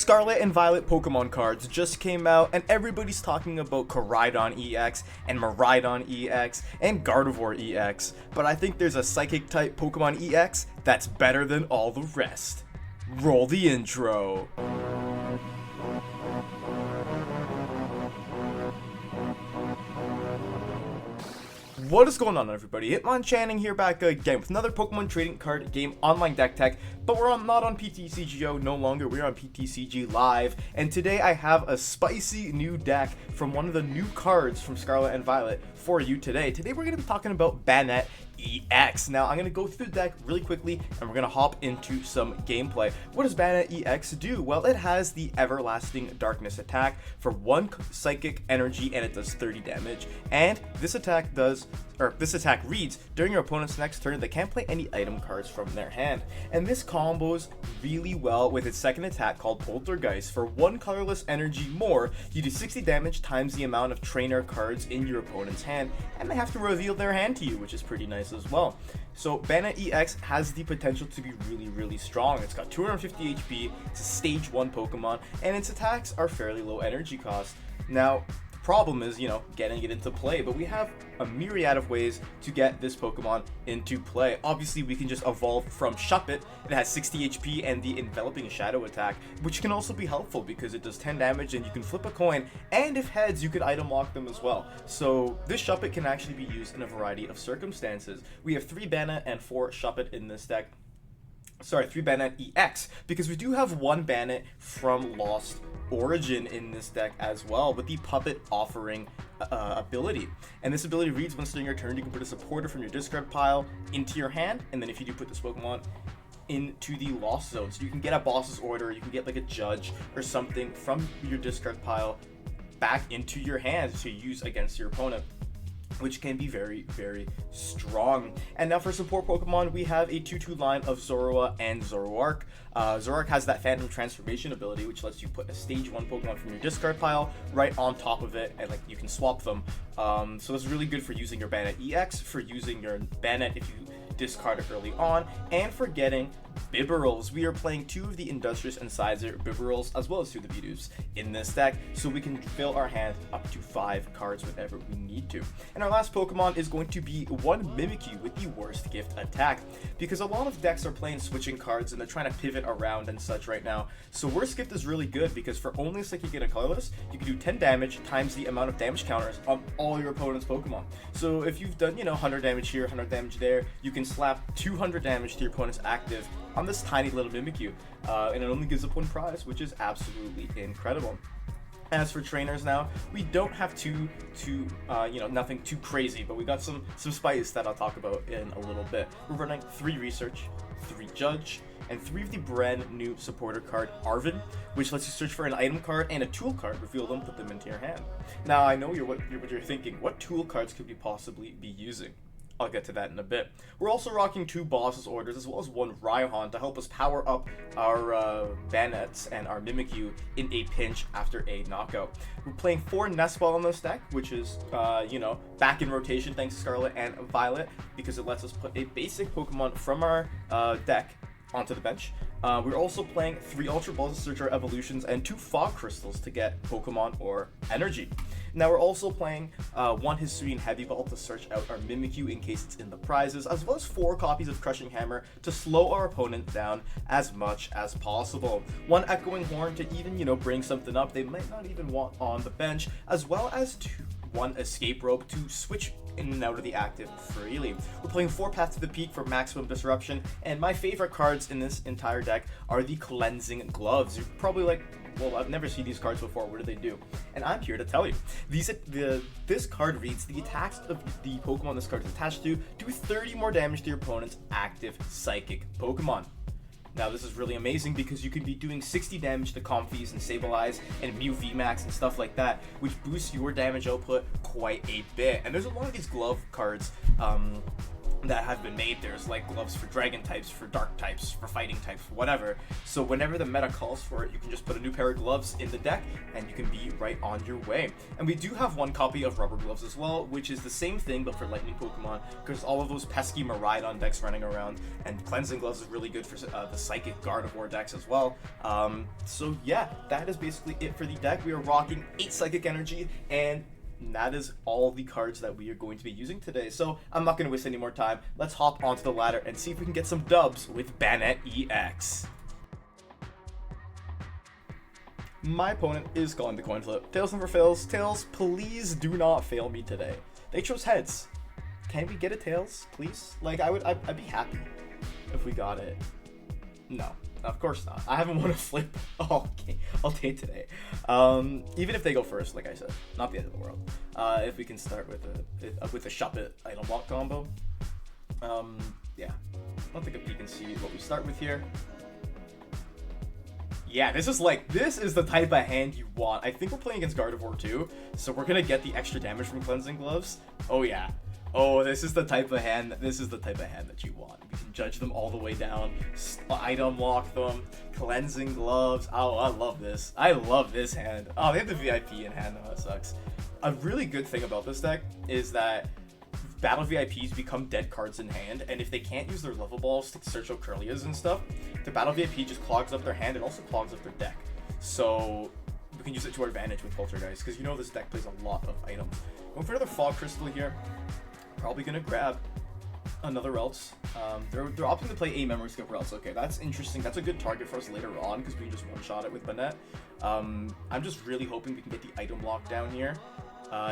Scarlet and Violet Pokemon cards just came out, and everybody's talking about Koraidon EX and Miraidon EX and Gardevoir EX, but I think there's a Psychic type Pokemon EX that's better than all the rest. Roll the intro. What is going on, everybody? Hitmonchanning here back again with another Pokemon trading card game online deck tech, but we're not on PTCGO no longer, we're on PTCG Live, and today I have a spicy new deck from one of the new cards from Scarlet and Violet for you today. Today we're going to be talking about Banette EX. Now I'm going to go through the deck really quickly and we're going to hop into some gameplay. What does Banette EX do? Well, it has the Everlasting Darkness attack for 1 psychic energy and it does 30 damage. And this attack reads, during your opponent's next turn, they can't play any item cards from their hand. And this combos really well with its second attack called Poltergeist. For 1 colorless energy more, you do 60 damage times the amount of trainer cards in your opponent's hand, and they have to reveal their hand to you, which is pretty nice as well. So Banette EX has the potential to be really strong. It's got 250 HP, it's a stage 1 Pokemon, and its attacks are fairly low energy cost. Now, problem is, getting it into play, but we have a myriad of ways to get this Pokemon into play. Obviously, we can just evolve from Shuppet. It has 60 HP and the Enveloping Shadow attack, which can also be helpful because it does 10 damage and you can flip a coin, and if heads, you could item lock them as well. So this Shuppet can actually be used in a variety of circumstances. We have 3 Banette and 4 Shuppet in this deck. Sorry, 3 Banette EX, because we do have 1 Banette from Lost Origin in this deck as well, with the Puppet offering ability. And this ability reads, once during your turn, you can put a supporter from your discard pile into your hand, and then if you do, put this Pokemon into the Lost Zone. So you can get a boss's order, you can get like a judge or something from your discard pile back into your hand to use against your opponent, which can be very strong. And now for support Pokemon, we have a 2-2 line of Zorua and Zoroark. Zoroark has that Phantom Transformation ability, which lets you put a stage 1 Pokemon from your discard pile right on top of it, and you can swap them. So it's really good for using your Banette EX, for using your Banette if you discard it early on, and for getting Bibarels. We are playing 2 of the Industrious Incisor Bibarels as well as 2 of the Bidoof in this deck, so we can fill our hand up to 5 cards whenever we need to. And our last Pokemon is going to be 1 Mimikyu with the Worst Gift attack, because a lot of decks are playing switching cards and they're trying to pivot around and such right now. So Worst Gift is really good because for only Psychic and a colorless, you can do 10 damage times the amount of damage counters on all your opponent's Pokemon. So if you've done 100 damage here, 100 damage there, you can slap 200 damage to your opponent's active on this tiny little Mimikyu, and it only gives up 1 prize, which is absolutely incredible. As for trainers now, we don't have nothing too crazy, but we got some spice that I'll talk about in a little bit. We're running 3 Research, 3 Judge, and 3 of the brand new supporter card Arvin, which lets you search for an item card and a tool card, reveal them, put them into your hand. Now I know what you're thinking. What tool cards could we possibly be using? I'll get to that in a bit. We're also rocking 2 Boss's Orders as well as 1 Raihan to help us power up our Banettes and our Mimikyu in a pinch after a knockout. We're playing 4 Nest Ball in this deck, which is, back in rotation thanks to Scarlet and Violet, because it lets us put a basic Pokemon from our deck onto the bench. We're also playing 3 Ultra Balls to search our evolutions and 2 Fog Crystals to get Pokemon or energy. Now we're also playing 1 Hisuian Heavy Ball to search out our Mimikyu in case it's in the prizes, as well as 4 copies of Crushing Hammer to slow our opponent down as much as possible. 1 Echoing Horn to even, bring something up they might not even want on the bench, as well as 1 Escape Rope to switch in and out of the active freely. We're playing 4 Path to the Peak for maximum disruption, and my favorite cards in this entire deck are the Cleansing Gloves. You're probably like, well, I've never seen these cards before, what do they do? And I'm here to tell you. This card reads, the attacks of the Pokemon this card is attached to do 30 more damage to your opponent's active Psychic Pokemon. Now this is really amazing because you could be doing 60 damage to Comfeys and Sableye and Mew VMAX and stuff like that, which boosts your damage output quite a bit. And there's a lot of these glove cards that have been made. There's like gloves for dragon types, for dark types, for fighting types, whatever. So whenever the meta calls for it, you can just put a new pair of gloves in the deck and you can be right on your way. And we do have one copy of rubber gloves as well, which is the same thing but for lightning Pokemon, because all of those pesky Miraidon decks running around, and cleansing gloves is really good for the psychic Gardevoir decks as well. So yeah, that is basically it for the deck. We are rocking 8 psychic energy, and that is all the cards that we are going to be using today. So I'm not going to waste any more time. Let's hop onto the ladder and see if we can get some dubs with Banette EX. My opponent is calling the coin flip. Tails never fails. Tails, please do not fail me today. They chose heads. Can we get a Tails, please? Like, I'd be happy if we got it. No. Of course not. I haven't won a flip all day today. Even if they go first, like I said, not the end of the world. If we can start with a Shuppet item lock combo. Yeah. I'll take a peek and see what we start with here. Yeah, this is the type of hand you want. I think we're playing against Gardevoir too, so we're gonna get the extra damage from cleansing gloves. Oh yeah. Oh, this is the type of hand that you want. We can judge them all the way down, item lock them, cleansing gloves. Oh, I love this. I love this hand. Oh, they have the VIP in hand though, that sucks. A really good thing about this deck is that battle VIPs become dead cards in hand, and if they can't use their level balls to search out Curlias and stuff, the battle VIP just clogs up their hand and also clogs up their deck. So we can use it to our advantage with Poltergeist, because you know this deck plays a lot of items. Going for another Fog Crystal here. Probably gonna grab another else. They're opting to play a memory skip or else. Okay, that's interesting. That's a good target for us later on because we can just one-shot it with Banette. I'm just really hoping we can get the item lock down here.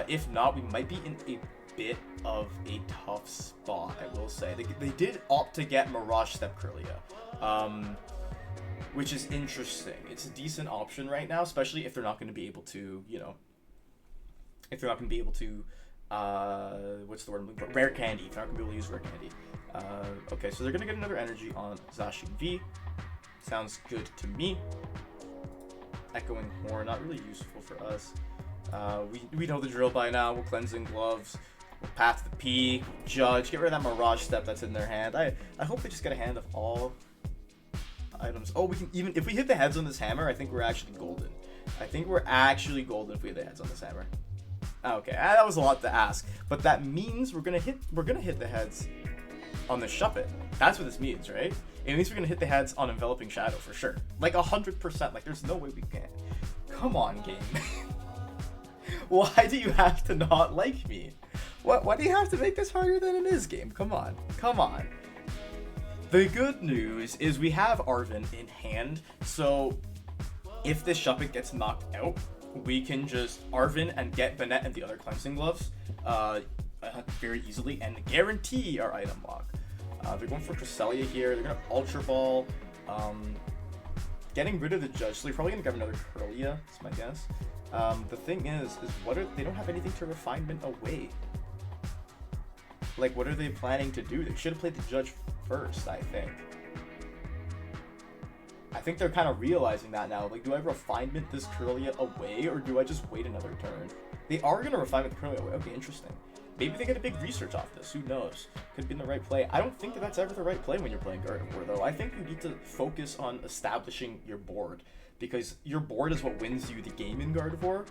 If not, we might be in a bit of a tough spot, I will say. They did opt to get Mirage Step Curlia, which is interesting. It's a decent option right now, especially if they're not going to be able to, you know, if they're not going to be able to what's the word I'm looking for? Rare candy. If they're not gonna be able to use rare candy. Okay, so they're gonna get another energy on Zacian V. Sounds good to me. Echoing Horn, not really useful for us. We know the drill by now. We're cleansing gloves. We'll path the P. Judge. Get rid of that Mirage Step that's in their hand. I hope they just get a hand of all items. Oh, we can even if we hit the heads on this hammer, I think we're actually golden. I think we're actually golden if we hit the heads on this hammer. Okay, that was a lot to ask, but that means we're gonna hit the heads on the Shuppet. That's what this means, right? It means we're gonna hit the heads on Enveloping Shadow for sure, like 100%. Like, there's no way we can't. Come on, game. Why do you have to not like me? Why do you have to make this harder than it is, game? Come on, come on. The good news is we have Arven in hand, so if this Shuppet gets knocked out, we can just Arven and get Banette and the other cleansing gloves very easily and guarantee our item lock. They're going for Cresselia here. They're going to Ultra Ball. Getting rid of the Judge, so they're probably going to grab another Curlia, that's my guess. The thing is they don't have anything to Refinement away. Like, what are they planning to do? They should have played the Judge first, I think. I think they're kind of realizing that now. Like, do I Refinement this Curlia away, or do I just wait another turn? They are going to Refinement the Curlia away. Okay, interesting. Maybe they get a big research off this. Who knows? Could be the right play. I don't think that that's ever the right play when you're playing Gardevoir, though. I think you need to focus on establishing your board, because your board is what wins you the game in Gardevoir.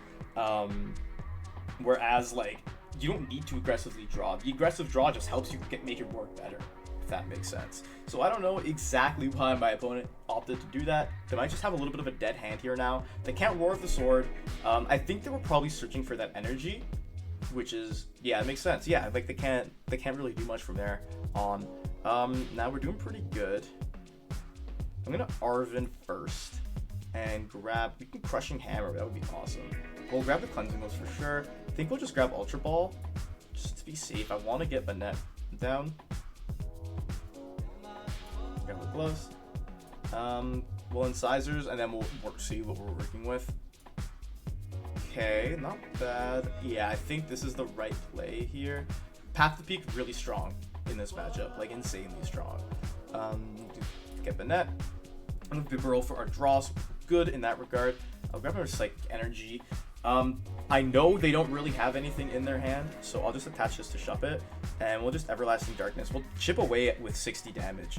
Whereas, like, you don't need to aggressively draw. The aggressive draw just helps you make your board better, if that makes sense. So I don't know exactly why my opponent opted to do that. They might just have a little bit of a dead hand here now. They can't Roar with the Sword. I think they were probably searching for that energy, which is, yeah, it makes sense. Yeah, like they can't really do much from there on. Now we're doing pretty good. I'm gonna Arven first and grab, we can Crushing Hammer, that would be awesome. We'll grab the Cleansing Gloves for sure. I think we'll just grab Ultra Ball just to be safe. I want to get Banette down. Grab the gloves. We'll Incisors, and then we'll see what we're working with. Okay, not bad. Yeah, I think this is the right play here. Path to Peak really strong in this matchup, like insanely strong. Get Banette. I'm gonna Bibarel for our draws. Good in that regard. I'll grab another Psychic Energy. I know they don't really have anything in their hand, so I'll just attach this to Shuppet, and we'll just Everlasting Darkness. We'll chip away with 60 damage.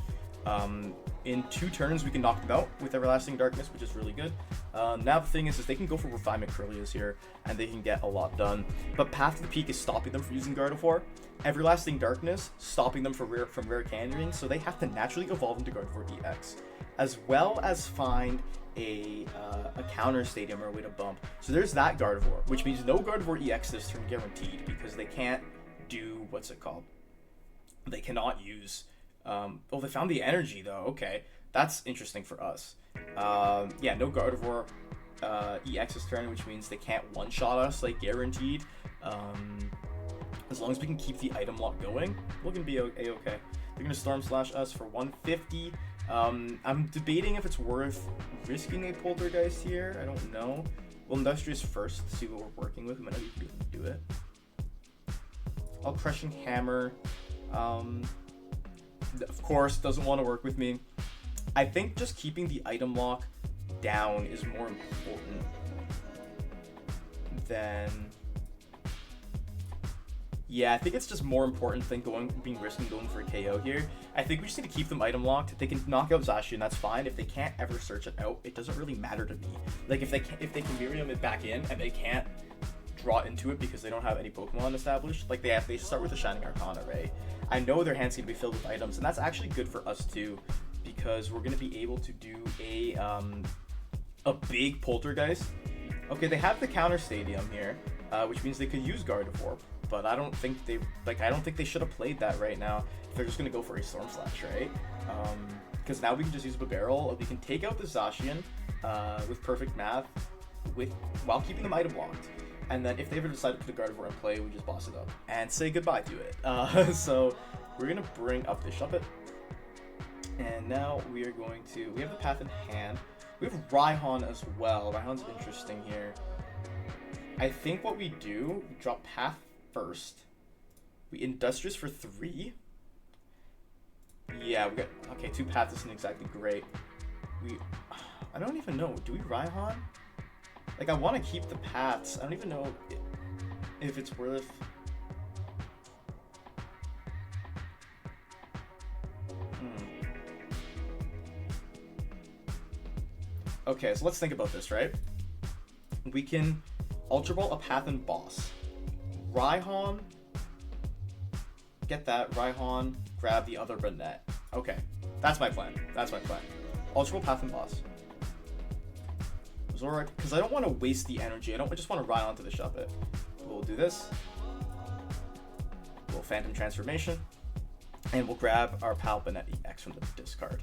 In 2 turns, we can knock them out with Everlasting Darkness, which is really good. Now the thing is they can go for Refinement Curlias here, and they can get a lot done. But Path to the Peak is stopping them from using Gardevoir. Everlasting Darkness stopping them from rare canyoning, so they have to naturally evolve into Gardevoir EX, as well as find a counter stadium or a way to bump. So there's that Gardevoir, which means no Gardevoir EX this turn guaranteed, because they can't do, what's it called? They cannot use, oh, they found the energy though, okay. That's interesting for us. Yeah, no Gardevoir EX this turn, which means they can't one-shot us, like, guaranteed. As long as we can keep the item lock going, we're gonna be a-okay. They're gonna Storm Slash us for 150. I'm debating if it's worth risking a Poltergeist here. I don't know. We'll Industrious first to see what we're working with. We might not even be able to do it. I'll Crushing Hammer. Of course, doesn't want to work with me. I think just keeping the item lock down is more important than... Yeah, I think it's just more important than being risking going for a KO here. I think we just need to keep them item locked. If they can knock out Zacian, that's fine. If they can't ever search it out, it doesn't really matter to me. Like, if they can Miriam it back in and they can't draw into it because they don't have any Pokemon established, like they start with a Shining Arcana, right? I know their hand's gonna be filled with items, and that's actually good for us too, because we're gonna be able to do a big Poltergeist. Okay, they have the counter stadium here, which means they could use Gardevoir. But I don't think they should have played that right now if they're just gonna go for a Storm Slash, right? Because now we can just use a barrel. We can take out the Zacian with perfect math, while keeping them item locked. And then if they ever decide to put the Gardevoir in play, we just boss it up and say goodbye to it. So we're gonna bring up the Shuppet, and now we are going to. We have the Path in hand. We have Raihan as well. Raihan's interesting here. I think what we do, we drop Path first. We Industrious for 3. Yeah, we got, okay, 2 Paths isn't exactly great. I don't even know, do we Raihan? Like, I want to keep the Paths. I don't even know if it's worth... Okay, so let's think about this, right? We can Ultra Ball a Path and Boss. Raihan, get that, Raihan, grab the other Banette. Okay, that's my plan. Ultra Ball, Path, and Boss. Zora, because I don't want to waste the energy. I just want to ride onto the Shuppet. We'll do this. We'll Phantom Transformation. And we'll grab our pal Banette EX from the discard.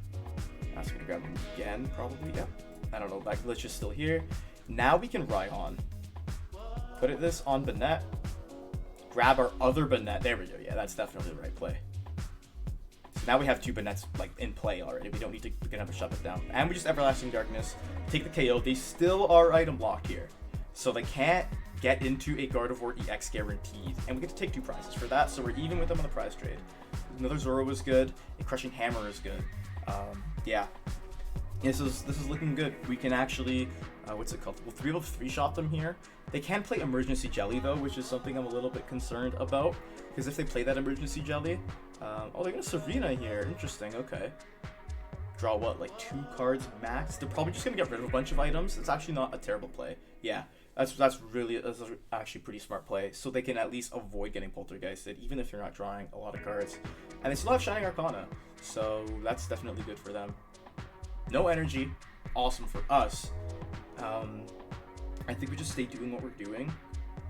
Ask me to grab him again, probably, yeah. I don't know, that glitch is still here. Now we can Raihan. Put this on Banette. Grab our other Banette. There we go. Yeah, that's definitely the right play. So now we have 2 Banettes like in play already. We don't need to, we can have a Shuppet down. And we just Everlasting Darkness. Take the KO. They still are item locked here. So they can't get into a Gardevoir EX guaranteed. And we get to take 2 prizes for that. So we're even with them on the prize trade. Another Zoro was good. A Crushing Hammer is good. Yeah. This is looking good. We can actually, what's it called? We'll 3 shot them here. They can play Emergency Jelly though, which is something I'm a little bit concerned about. Because if they play that Emergency Jelly, oh, they're gonna Serena here. Interesting. Okay. Draw what, like 2 cards max? They're probably just gonna get rid of a bunch of items. It's actually not a terrible play. Yeah, that's actually pretty smart play. So they can at least avoid getting Poltergeisted, even if they're not drawing a lot of cards. And they still have Shining Arcana, so that's definitely good for them. No energy, awesome for us. I think we just stay doing what we're doing.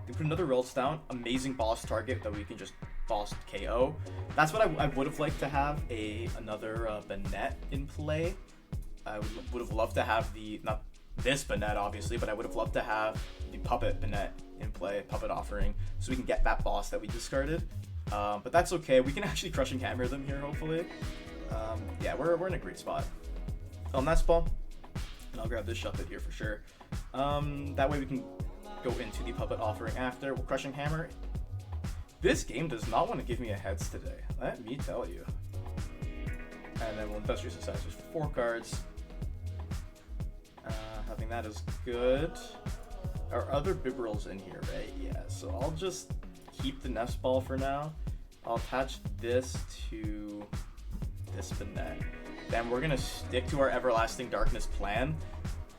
We put another Rels down, amazing boss target that we can just boss KO. That's what I would have liked to have another Banette in play. I would have loved to have not this Banette obviously, but I would have loved to have the Puppet Banette in play, Puppet Offering, so we can get that boss that we discarded. But that's okay. We can actually Crushing Hammer them here hopefully. Yeah, we're in a great spot. On that spell, and I'll grab this Shuppet here for sure. That way we can go into the Puppet Offering after. We'll Crushing Hammer. This game does not want to give me a heads today, let me tell you. And then we'll Industrious Assessors for 4 cards. Having that is good. our other Bibarel's in here, right? Yeah, so I'll just keep the nest ball for now. I'll attach this to this Banette. Then we're gonna stick to our Everlasting Darkness plan.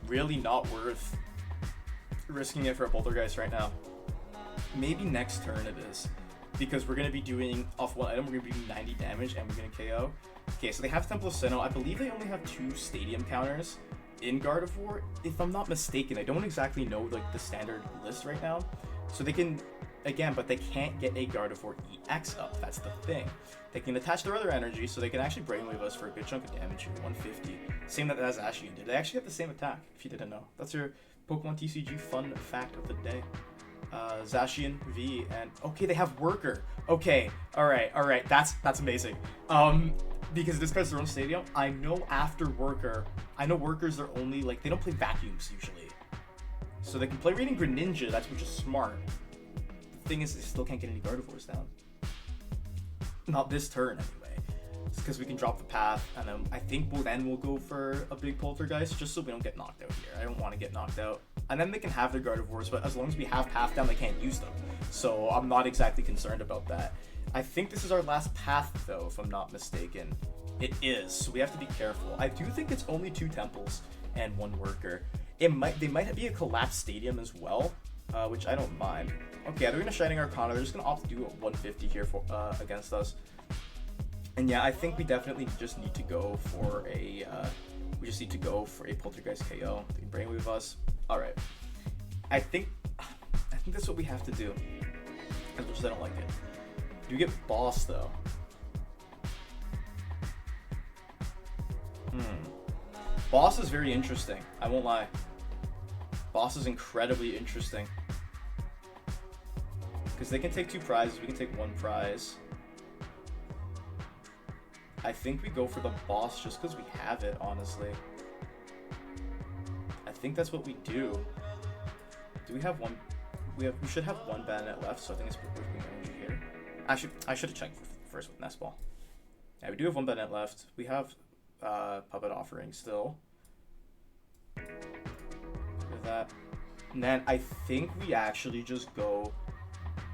Really not worth risking it for a Poltergeist right now. Maybe next turn it is, because we're gonna be doing off one item. We're gonna be doing 90 damage and we're gonna KO. Okay, so they have Temple of Sinnoh. I believe they only have 2 stadium counters in Gardevoir, if I'm not mistaken. I don't exactly know like the standard list right now, so they can again, but they can't get a Gardevoir EX up. That's the thing. They can attach their other energy, so they can actually brainwave us for a good chunk of damage here, 150. Same that Zacian did. They actually have the same attack, if you didn't know. That's your Pokemon TCG fun fact of the day. Zacian V, and okay, they have Worker. Okay, all right, that's amazing. Because this card's their own stadium. I know after Worker, I know Workers are only like, they don't play vacuums usually, so they can play Reading Greninja. That's which is smart. The thing is, they still can't get any Gardevoirs down. Not this turn anyway. It's because we can drop the path, and then I think we'll go for a big Poltergeist just so we don't get knocked out here. I don't want to get knocked out. And then they can have their Gardevoirs, but as long as we have path down, they can't use them. So I'm not exactly concerned about that. I think this is our last path though, if I'm not mistaken. It is, so we have to be careful. I do think it's only 2 temples and 1 worker. They might be a collapsed stadium as well, which I don't mind. Okay, they're gonna Shining Arcana. They're just gonna opt to do a 150 here for against us. And yeah, I think we definitely just need to go for a Poltergeist KO. They can brainwave us. All right. I think that's what we have to do. As much as I don't like it. Do we get Boss though? Boss is very interesting. I won't lie. Boss is incredibly interesting. Because they can take 2 prizes. We can take 1 prize. I think we go for the Boss just because we have it, honestly. I think that's what we do. Do we have 1? We should have 1 Banette left, so I think it's worth being energy here. I should have checked first with Nest Ball. Yeah, we do have 1 Banette left. We have Puppet Offering still. With that. And then I think we actually just go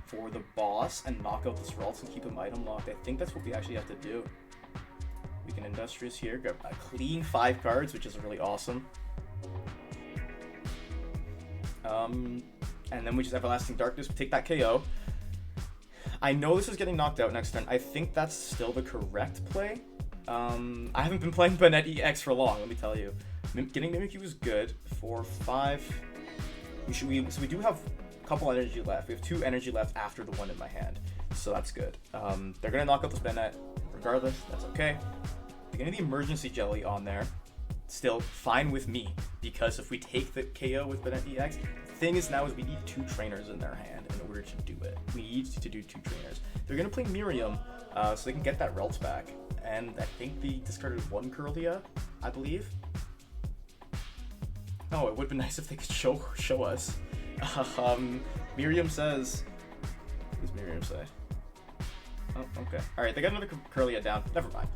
for the Boss and knock out the Ralts and keep him item locked. I think that's what we actually have to do. We can Industrious here, grab a clean 5 cards, which is really awesome. And then we just Everlasting Darkness, we take that KO. I know this is getting knocked out next turn. I think that's still the correct play. I haven't been playing Banette EX for long, let me tell you. Getting Mimikyu was good. 4, 5. So we do have a couple energy left. We have 2 energy left after the 1 in my hand. So that's good. They're gonna knock out this Banette regardless. That's okay. They're gonna the Emergency Jelly on there. Still fine with me, because if we take the KO with Banette EX, the thing is now is we need 2 trainers in their hand in order to do it. We need to do 2 trainers. They're gonna play Miriam, so they can get that Ralts back. And I think they discarded 1 Curlia, I believe. Oh, it would be nice if they could show us. Miriam says, what does Miriam say? Oh, okay. All right, they got another Curlia down. Never mind.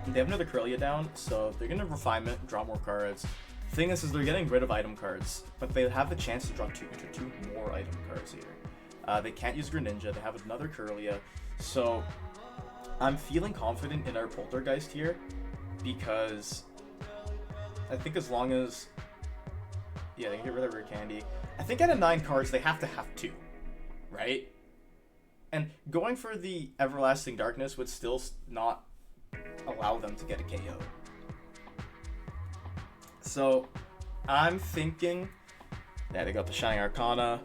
They have another Curlia down, so they're gonna Refinement, draw more cards. Thing is they're getting rid of item cards, but they have the chance to draw 2 more item cards here. They can't use Greninja. They have another Curlia, so I'm feeling confident in our Poltergeist here, because I think as long as they can get rid of Rare Candy. I think out of 9 cards they have to have 2, right? And going for the Everlasting Darkness would still not allow them to get a KO. So I'm thinking, yeah, they got the Shining Arcana.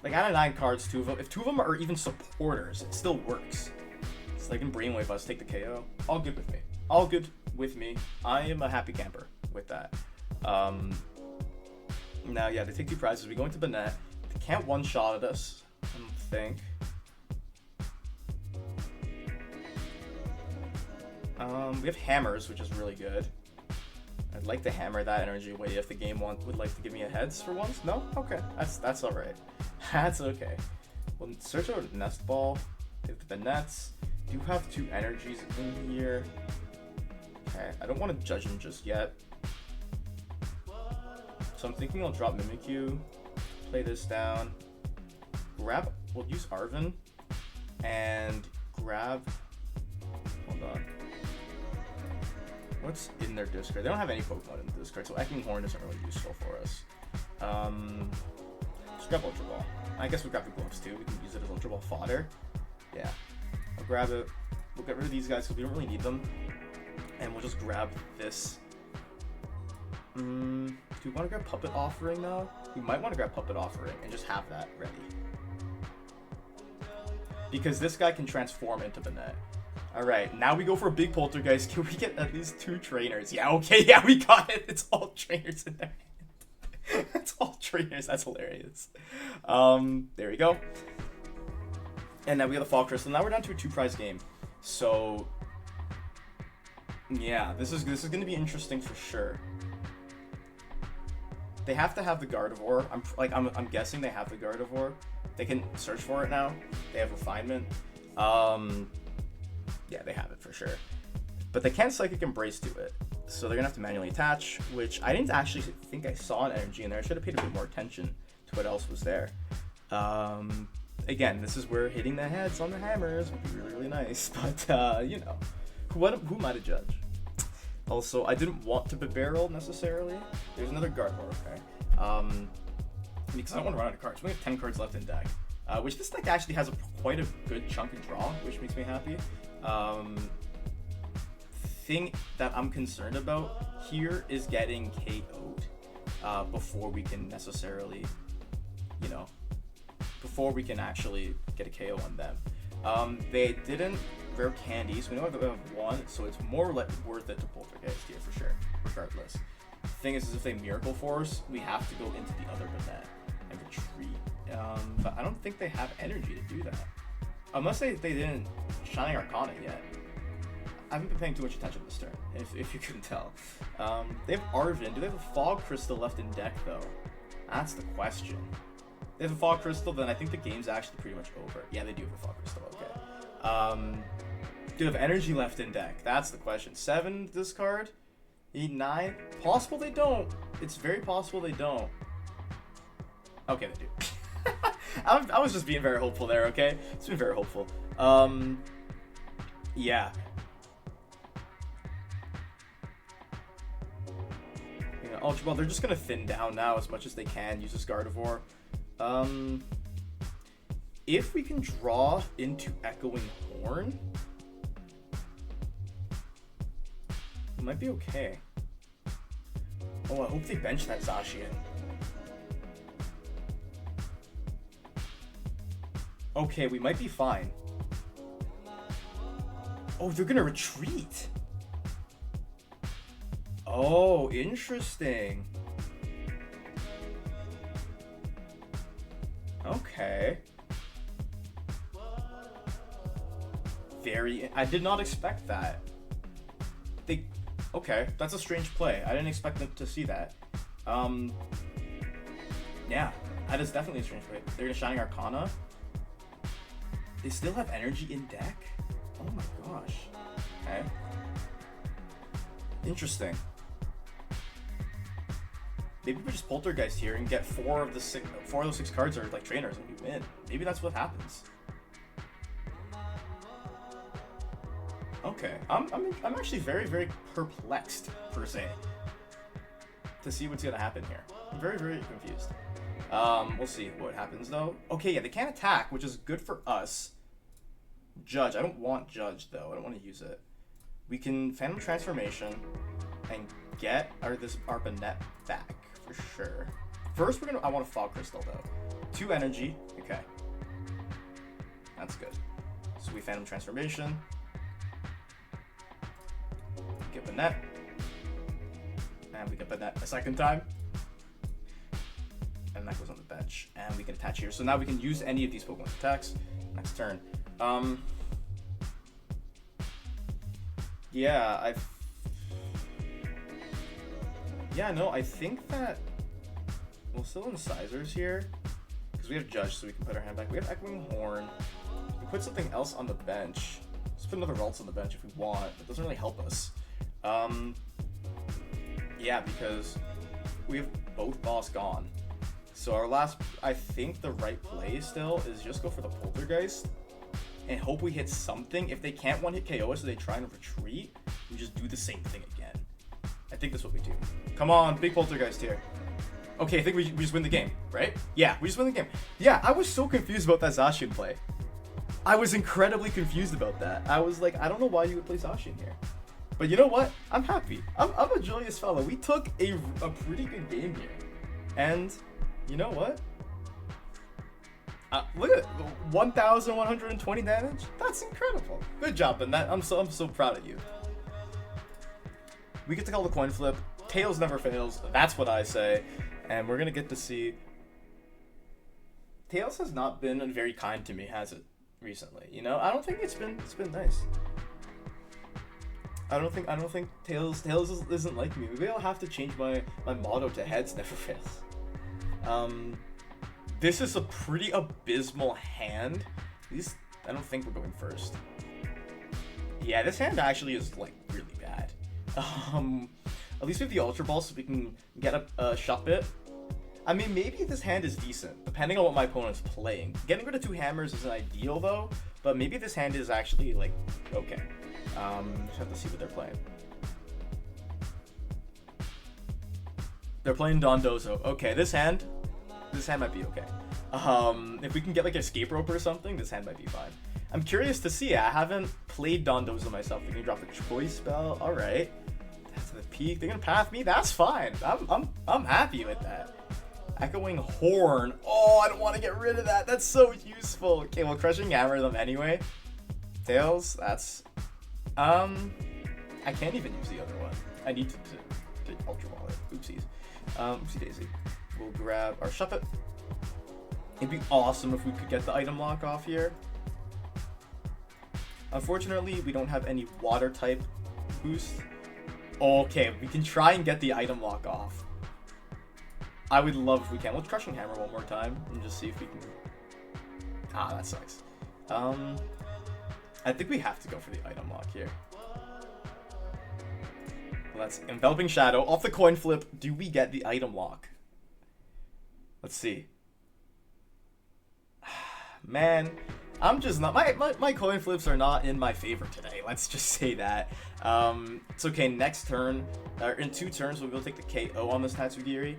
Like out of 9 cards, 2 of them, if 2 of them are even supporters, it still works. So they can Brainwave us, take the KO. All good with me. All good with me. I am a happy camper with that. Now, yeah, they take 2 prizes. We go into Banette. They can't one-shot at us, I don't think. We have Hammers, which is really good. I'd like to hammer that energy away if the game would like to give me a heads for once. No? Okay. That's alright. That's okay. We'll search out Nest Ball. They have the Banettes. Do have 2 energies in here. Okay, I don't want to judge him just yet. So I'm thinking I'll drop Mimikyu, play this down, grab, we'll use Arven, and grab, hold on. What's in their discard? They don't have any Pokemon in the discard, so Echoing Horn isn't really useful for us. Let's grab Ultra Ball. I guess we'll grab the gloves too. We can use it as Ultra Ball fodder. Yeah, I'll grab it. We'll get rid of these guys because we don't really need them. And we'll just grab this. Do we want to grab Puppet Offering though? We might want to grab Puppet Offering and just have that ready. Because this guy can transform into Banette. Alright, now we go for a big Poltergeist. Can we get at least 2 trainers? Yeah, okay, yeah, we got it. It's all trainers in their hand. It's all trainers. That's hilarious. There we go. And now we got the Fall Crystal. Now we're down to a 2-prize game. So, yeah, this is going to be interesting for sure. They have to have the Gardevoir. I'm guessing they have the Gardevoir. They can search for it now. They have Refinement. Yeah, they have it for sure. But they can't Psychic Embrace to it. So they're going to have to manually attach, which I didn't actually think I saw an energy in there. I should have paid a bit more attention to what else was there. Again, this is where hitting the heads on the hammers would be really, really nice. But, you know, who am I to judge? Also, I didn't want to barrel necessarily. There's another Gardevoir, okay? Because I don't want to run out of cards. We have 10 cards left in deck. Which this deck actually has quite a good chunk of draw, which makes me happy. Thing that I'm concerned about here is getting KO'd before we can necessarily, you know, before we can actually get a KO on them. They didn't rare candies. We know that we have 1, so it's more worth it to Poltergeist here for sure, regardless. The thing is if they Miracle Force, we have to go into the other Banette and retreat. But I don't think they have energy to do that. Unless they didn't Shining Arcana yet. I haven't been paying too much attention this turn, if you couldn't tell. They have Arven. Do they have a Fog Crystal left in deck, though? That's the question. They have a Fog Crystal, then I think the game's actually pretty much over. Yeah, they do have a Fog Crystal, okay. Do they have energy left in deck? That's the question. 7 discard? 8, 9? Possible they don't. It's very possible they don't. Okay, they do. I was just being very hopeful there, okay? It's been very hopeful. Yeah. You know, Ultra Ball, they're just gonna thin down now as much as they can, use this Gardevoir. If we can draw into Echoing Horn, it might be okay. Oh, I hope they bench that Zacian. Okay, we might be fine. Oh, they're gonna retreat. Oh, interesting. Okay. I did not expect that. Okay, that's a strange play. I didn't expect them to see that. Yeah, that is definitely a strange play. They're gonna Shining Arcana. They still have energy in deck? Oh my gosh. Okay. Interesting. Maybe we just Poltergeist here and get 4 of those 6 cards are like trainers and we win. Maybe that's what happens. Okay, I'm actually very, very perplexed, per se, to see what's gonna happen here. I'm very, very confused. We'll see what happens though. Okay, yeah, they can't attack, which is good for us. Judge, I don't want Judge though. I don't want to use it. We can Phantom Transformation and get our Banette back for sure. First, I want a Fog Crystal though. 2 energy. Okay, that's good. So we Phantom Transformation. Get Banette. And we get Banette a second time. And that goes on the bench. And we can attach here. So now we can use any of these Pokemon attacks next turn. Yeah, I think that we'll still incisors here. Because we have Judge, so we can put our hand back. We have Echoing Horn. We put something else on the bench. Let's put another Ralts on the bench if we want. It doesn't really help us. Yeah, because we have both boss gone. So our last, I think the right play still is just go for the Poltergeist and hope we hit something. If they can't one-hit KO us, so they try and retreat, we just do the same thing again. I think that's what we do. Come on, big Poltergeist here. Okay, I think we just win the game, right? Yeah, we just win the game. Yeah, I was so confused about that Zacian play. I was incredibly confused about that. I was like, I don't know why you would play Zacian here. But you know what? I'm happy. I'm a joyous fellow. We took a pretty good game here. And you know what? Look at 1,120 damage. That's incredible. Good job, Banette. I'm so proud of you. We get to call the coin flip. Tails never fails. That's what I say. And we're gonna get to see. Tails has not been very kind to me, has it? Recently, you know, I don't think it's been nice. I don't think Tails isn't like me. Maybe I'll have to change my motto to heads never fails. This is a pretty abysmal hand. At least I don't think we're going first. Yeah, this hand actually is like really bad. At least we have the Ultra Ball so we can get a shot bit. I mean, maybe this hand is decent, depending on what my opponent's playing. Getting rid of 2 hammers isn't ideal though, but maybe this hand is actually like okay. Just have to see what they're playing. They're playing Dondozo. Okay, this hand might be okay. If we can get like an escape rope or something, this hand might be fine. I'm curious to see. I haven't played Dondozo myself. We can drop a choice spell. All right, that's the peak. They're gonna path me. That's fine. I'm happy with that. Echoing Horn. Oh, I don't want to get rid of that. That's so useful. Okay, well, Crushing Hammer them anyway. Tails. That's I can't even use the other one. I need to Ultra Ball it. Oopsies. Oopsie daisy. We'll grab our Shuffit. It'd be awesome if we could get the item lock off here. Unfortunately, we don't have any water type boost. Okay, we can try and get the item lock off. I would love if we can. Let's Crushing Hammer one more time and just see if we can. Ah, that sucks. I think we have to go for the item lock here. Let's Enveloping Shadow off the coin flip. Do we get the item lock? Let's see. Man, I'm just not. My coin flips are not in my favor today. Let's just say that. It's okay. Next turn, in 2 turns, we'll go take the KO on this Tatsugiri.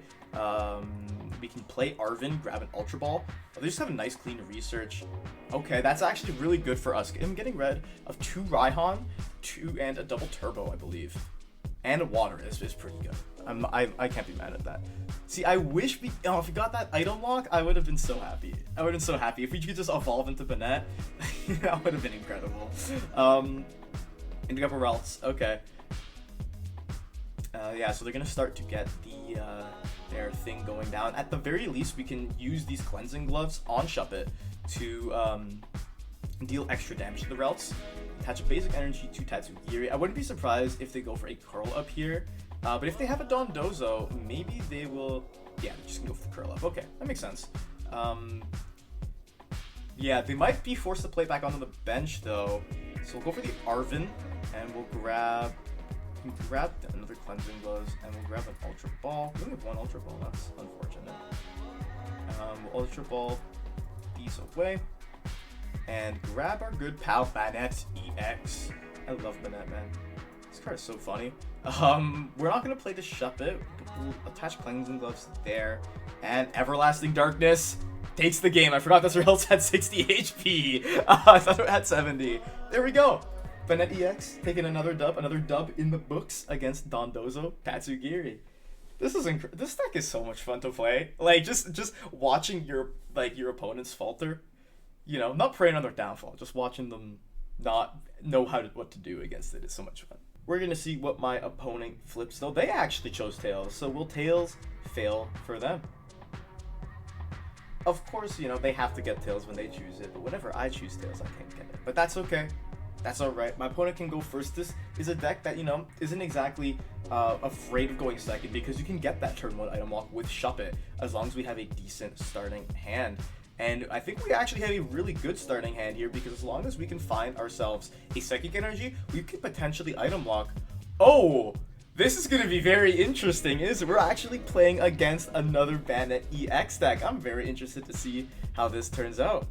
We can play Arven, grab an Ultra Ball. They just have a nice clean research. Okay, that's actually really good for us. I'm getting rid of 2 Raihan, 2 and a double turbo, I believe. And a water is pretty good. I can't be mad at that. See, I wish if we got that item lock, I would have been so happy. I would have been so happy. If we could just evolve into Banette, that would have been incredible. And we got Ralts. Okay. Yeah, so they're gonna start to get their thing going down. At the very least, we can use these cleansing gloves on Shuppet to deal extra damage to the Ralts. Attach a basic energy to Tatsugiri. I wouldn't be surprised if they go for a curl up here. But if they have a Dondozo, maybe they will. Yeah, they're just gonna go for the curl up. Okay, that makes sense. Yeah, they might be forced to play back onto the bench though. So we'll go for the Arven, and we'll grab another cleansing gloves, and we'll grab an Ultra Ball. We only have 1 Ultra Ball. That's unfortunate. We'll Ultra Ball these away, and grab our good pal Banette EX. I love Banette, man. This card is so funny. We're not gonna play the Shuppet. We'll attach cleansing gloves there, and Everlasting Darkness takes the game. I forgot this else had 60 HP. I thought it had 70. There we go. Banette EX taking another dub in the books against Dondozo Tatsugiri. This deck is so much fun to play. Like just watching your opponents falter, you know, not preying on their downfall, just watching them not know what to do against it is so much fun. We're gonna see what my opponent flips though. They actually chose Tails, so will Tails fail for them? Of course, you know, they have to get Tails when they choose it, but whenever I choose Tails, I can't get it. But that's okay. That's alright. My opponent can go first. This is a deck that, you know, isn't exactly afraid of going second, because you can get that turn 1 item lock with Shuppet as long as we have a decent starting hand. And I think we actually have a really good starting hand here, because as long as we can find ourselves a Psychic Energy, we could potentially item lock Oh, this is going to be very interesting, we're actually playing against another Banette EX deck. I'm very interested to see how this turns out.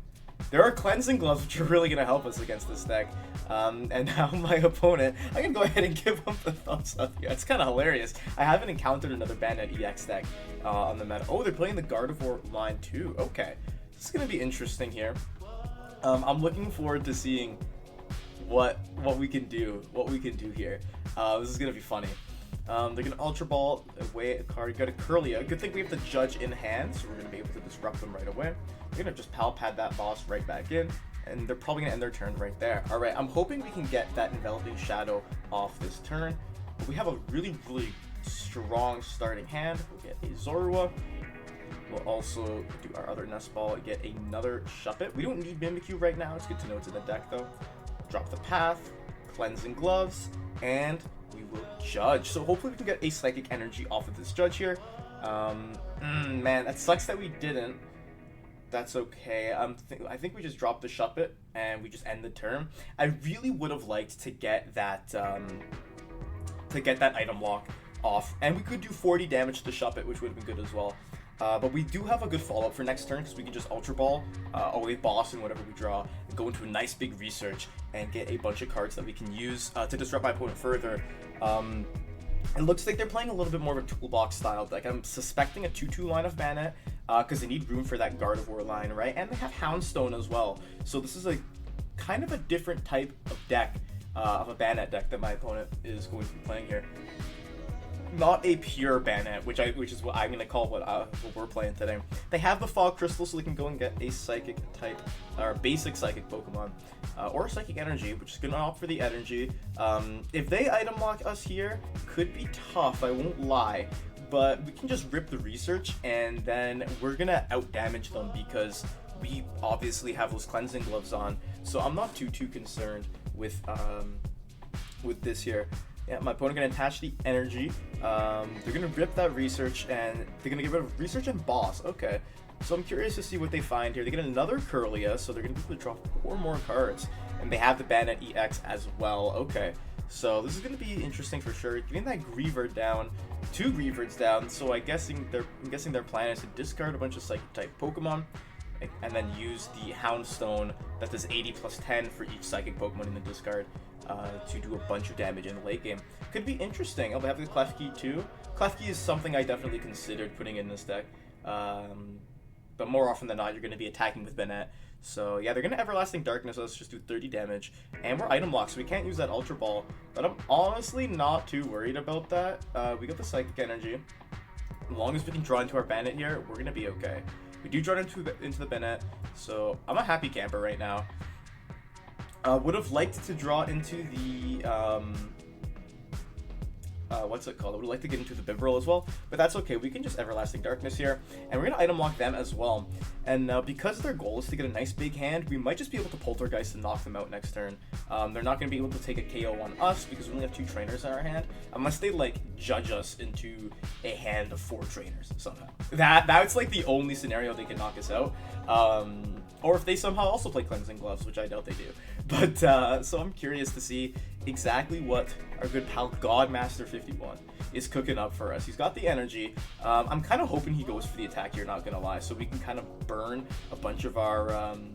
There are cleansing gloves, which are really going to help us against this deck. And now my opponent, I can go ahead and give him the thumbs up here. It's kind of hilarious. I haven't encountered another Banette EX deck on the meta. Oh, they're playing the Gardevoir line too. Okay, this is going to be interesting here. I'm looking forward to seeing what we can do here. This is going to be funny. They're going to Ultra Ball away a card. Got a Curlia. Good thing we have the Judge in hand, so we're going to be able to disrupt them right away. We're going to just Pal Pad that boss right back in, and they're probably going to end their turn right there. Alright, I'm hoping we can get that Enveloping Shadow off this turn. But we have a really, really strong starting hand. We'll get a Zorua. We'll also do our other Nest Ball, get another Shuppet. We don't need Mimikyu right now. It's good to know it's in the deck, though. Drop the Path, Cleansing Gloves, and we will Judge. So hopefully we can get a Psychic Energy off of this Judge here. Man, that sucks that we didn't. That's okay. I think we just dropped the Shuppet and we just end the turn. I really would have liked to get that item lock off, and we could do 40 damage to the Shuppet, which would have been good as well. But we do have a good follow-up for next turn, because we can just Ultra Ball away boss and whatever we draw, and go into a nice big research and get a bunch of cards that we can use to disrupt my opponent further. It looks like they're playing a little bit more of a toolbox style deck. I'm suspecting a 2-2 line of Banette, because they need room for that Gardevoir line, right? And they have Houndstone as well. So this is a kind of a different type of deck, of a Banette deck that my opponent is going to be playing here. Not a pure Banette, which is what I'm gonna call what we're playing today. They have the Fog Crystal, so they can go and get a Psychic type or basic Psychic Pokemon, or Psychic Energy, which is gonna opt for the Energy. If they item lock us here, could be tough. I won't lie, but we can just rip the Research, and then we're gonna out damage them because we obviously have those Cleansing Gloves on. So I'm not too concerned with this here. Yeah, my opponent gonna attach the Energy. They're gonna rip that Research, and they're gonna get rid of Research and Boss. Okay, so I'm curious to see what they find here. They get another Curlia, so they're gonna be able to draw 4 more cards, and they have the Banette EX as well. Okay, so this is gonna be interesting for sure. Getting that Griever down, 2 Grievers down. So I'm guessing their plan is to discard a bunch of Psychic type Pokemon, and then use the Houndstone that does 80 plus 10 for each Psychic Pokemon in the discard. To do a bunch of damage in the late game. Could be interesting. Oh, they have the Klefki too. Klefki is something I definitely considered putting in this deck. But more often than not, you're going to be attacking with Banette. So yeah, they're going to Everlasting Darkness. Let's just do 30 damage. And we're item locked, so we can't use that Ultra Ball. But I'm honestly not too worried about that. We got the Psychic Energy. As long as we can draw into our Banette here, we're going to be okay. We do draw into the Banette, so I'm a happy camper right now. Would have liked to draw into the, what's it called? I would like to get into the Bibarel as well, but that's okay. We can just Everlasting Darkness here, and we're going to item lock them as well. And because their goal is to get a nice big hand, we might just be able to Poltergeist and knock them out next turn. They're not going to be able to take a KO on us because we only have 2 trainers in our hand, unless they, like, judge us into a hand of 4 trainers somehow. That's, like, the only scenario they can knock us out. Or if they somehow also play Cleansing Gloves, which I doubt they do. But, so I'm curious to see exactly what our good pal Godmaster51 is cooking up for us. He's got the Energy. I'm kind of hoping he goes for the attack here, not gonna lie, so we can kind of burn a bunch of our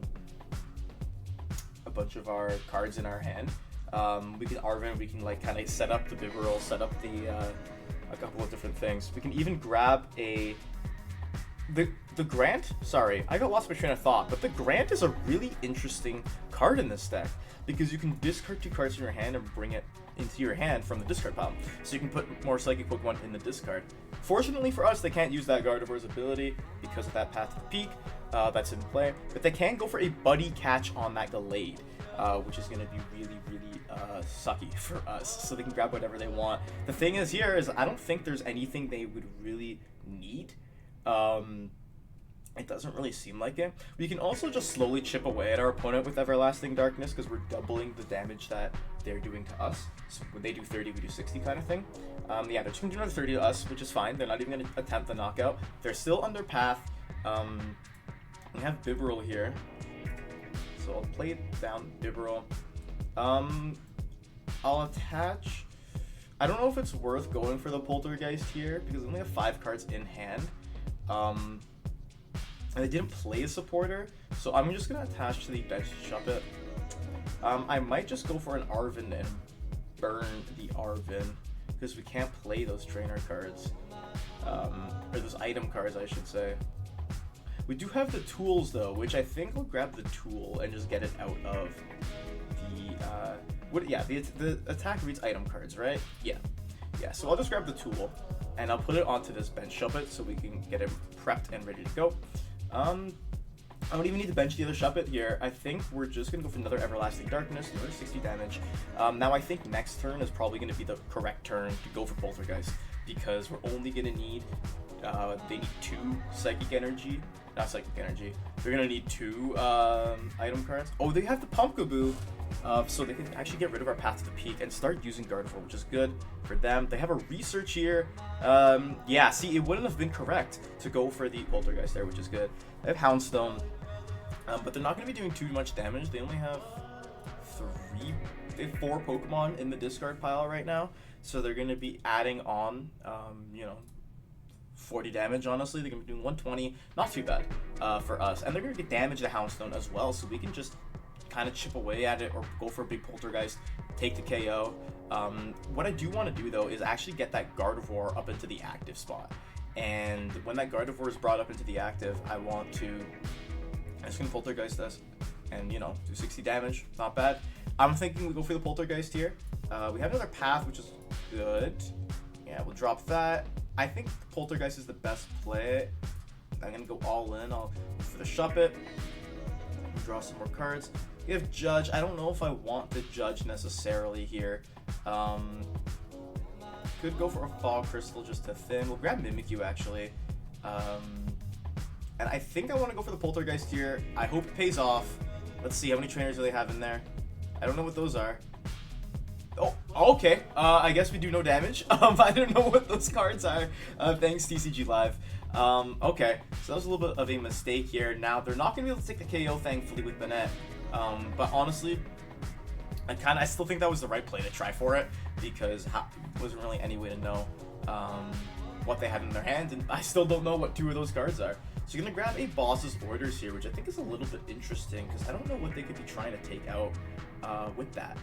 cards in our hand. We can Arven, we can like kind of set up the Bibarel, set up the a couple of different things. We can even grab the Grant. Sorry, I got lost my train of thought, but the Grant is a really interesting card in this deck because you can discard 2 cards in your hand and bring it into your hand from the discard pile, so you can put more Psychic Pokemon in the discard. Fortunately for us, they can't use that Gardevoir's ability because of that Path to the Peak that's in play, but they can go for a Buddy Catch on that Gallade, which is going to be really sucky for us, so they can grab whatever they want. The thing is here is I don't think there's anything they would really need. It doesn't really seem like it. We can also just slowly chip away at our opponent with Everlasting Darkness because we're doubling the damage that they're doing to us. So when they do 30, we do 60 kind of thing. Yeah, they're just going to do another 30 to us, which is fine. They're not even going to attempt the knockout. They're still under Path. We have Bibarel here. So I'll play it down, Bibarel. I'll attach... I don't know if it's worth going for the Poltergeist here because I only have 5 cards in hand. And I didn't play a supporter, so I'm just going to attach to the bench Shuppet. I might just go for an Arven and burn the Arven because we can't play those trainer cards. Or those item cards, I should say. We do have the tools though, which I think we'll grab the tool and just get it out of the attack reads item cards, right? Yeah. So I'll just grab the tool and I'll put it onto this bench Shuppet so we can get it prepped and ready to go. I don't even need to bench the other Shuppet here. I think we're just gonna go for another Everlasting Darkness, another 60 damage. Now I think next turn is probably gonna be the correct turn to go for Poltergeist because we're only gonna need they need 2 Psychic Energy. Not Psychic Energy. They're gonna need 2 item cards. Oh, they have the Pumpkaboo, so they can actually get rid of our Path to the Peak and start using Gardevoir, which is good for them. They have a Research here. Yeah, see, it wouldn't have been correct to go for the Poltergeist there, which is good. They have Houndstone, but they're not gonna be doing too much damage. They only have 4 Pokemon in the discard pile right now, so they're gonna be adding on, 40 damage, honestly. They're going to be doing 120. Not too bad for us. And they're going to get damage to Houndstone as well, so we can just kind of chip away at it or go for a big Poltergeist, take the KO. What I do want to do, though, is actually get that Gardevoir up into the active spot. And when that Gardevoir is brought up into the active, I'm just going to Poltergeist this and, do 60 damage. Not bad. I'm thinking we go for the Poltergeist here. We have another Path, which is good. Yeah, we'll drop that. I think Poltergeist is the best play. I'm going to go all in. I'll go for the Shuppet. Draw some more cards. We have Judge. I don't know if I want the Judge necessarily here. Could go for a Fog Crystal just to thin. We'll grab Mimikyu actually. And I think I want to go for the Poltergeist here. I hope it pays off. Let's see, how many trainers do they have in there? I don't know what those are. Oh, okay. I guess we do no damage. I don't know what those cards are. Thanks, TCG Live. Okay, so that was a little bit of a mistake here. Now, they're not going to be able to take the KO, thankfully, with Banette. But honestly, I still think that was the right play to try for it, because there wasn't really any way to know what they had in their hand, and I still don't know what 2 of those cards are. So you're going to grab a Boss's Orders here, which I think is a little bit interesting, because I don't know what they could be trying to take out with that.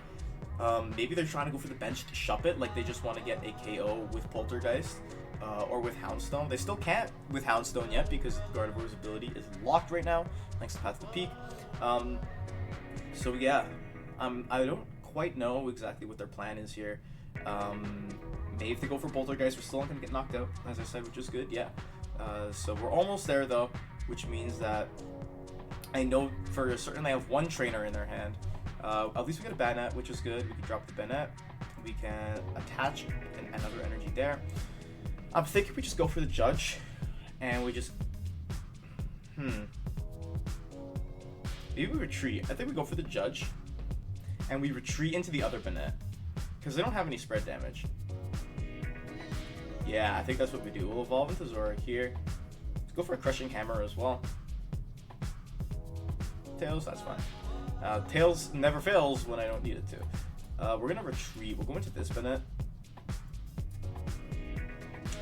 Maybe they're trying to go for the bench to Shuppet, like they just want to get a KO with Poltergeist or with Houndstone. They still can't with Houndstone yet because Gardevoir's ability is locked right now, thanks to Path to the Peak. So yeah, I don't quite know exactly what their plan is here. Maybe if they go for Poltergeist, we're still not going to get knocked out, as I said, which is good, yeah. So we're almost there though, which means that I know for certain they have 1 trainer in their hand. At least we get a Banette, which is good. We can drop the Banette. We can attach another energy there. I'm thinking we just go for the Judge, and we just... Maybe we retreat. I think we go for the Judge, and we retreat into the other Banette, because they don't have any spread damage. Yeah, I think that's what we do. We'll evolve into Zora here. Let's go for a Crushing Hammer as well. Tails, that's fine. Tails never fails when I don't need it to. We're gonna retreat. We'll go into this Banette.